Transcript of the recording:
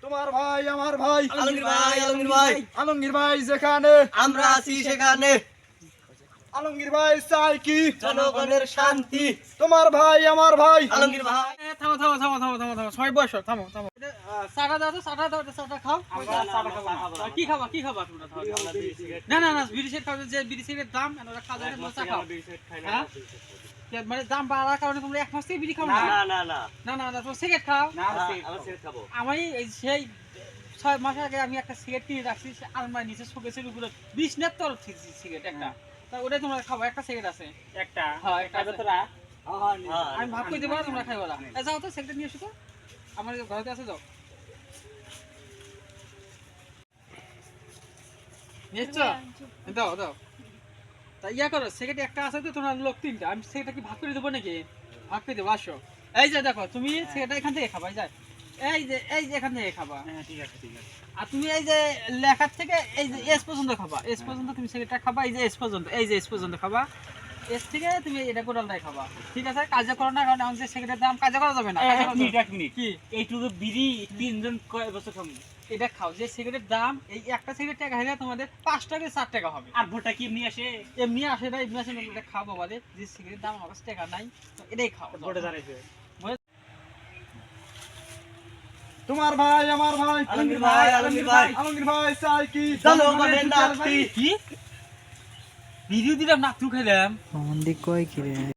তোমার ভাই আমার ভাই আলমগীর ভাই যেখানে আমরা আছি সেখানে আলমগীর ভাই চাই কি জনগণের শান্তি। তোমার ভাই আমার ভাই আলমগীর ভাই থামো সবাই বসো থামো চাটা দাও তো চাটা খাও কি খাবা তোমরা না বিড়ি সিগারেট খাও যে বিড়ি সিগারেট দাম ওরা খাওয়া যায় না চা খাও হ্যাঁ মানে দাম বাড়ার কারণে তোমরা এক মাস থেকে বিড়ি খাও না না তোমরা সিগারেট খাও আমি সেই 6 মাস আগে আমি একটা সিগারেট কিনে রাখছি আলমারি নিচে শোকেসের উপরে 20 নেট তরফ সিগারেট একটা তা ওটাই তোমরা খাবো একটা সিগারেট আছে একটা হ্যাঁ একটা তোরা আমি ভাব করে দেবো তোমরা খাইবো না যাও তো সিগারেট নিয়ে এসো তো আমার ঘরেতে আছে যাও নিশ্চয় দাও তা ইয়া করো সিগারেট একটা আছে তো তোমার লোক 3টা আমি সিগারেটটা কি ভাগ করে দেবো নাকি ভাগ করে দেবো আসো এই যে দেখো তুমি সিগারেটটা এখান থেকে খাবা এই যে এখান থেকে খাবা হ্যাঁ ঠিক আছে আর তুমি এই যে লেখার থেকে এই যে এস পর্যন্ত খাবা এস পর্যন্ত তুমি সিগারেটটা খাবা এই যে এস পর্যন্ত খাবা এস থেকে তুমি এটা গোটালটাই খাবা ঠিক আছে কাজে করো না কারণ আমাদের সিগারেটের দাম কাজে করা যাবে না এক মিনিট কি এইটুকু বিড়ি 3 জন কয় বছর খাবো এটা খাও যে সিগারেটের দাম এই একটা সিগারেট টাকা হলে তোমাদের 5 টাকা 4 টাকা হবে আর ভোটা কি এমনি আসে না এমনি আসে না এটা খাবো আমাদের যে সিগারেটের দাম আমার কাছে টাকা নাই তো এটাই খাও ভোটে দাঁড়াইছে তোমার ভাই আমার ভাই আলমগীর ভাই চাই কি জনগণের নাতি। কি ভিডিও দিলাম না তুই খাইলাম মন্দি কয় কি রে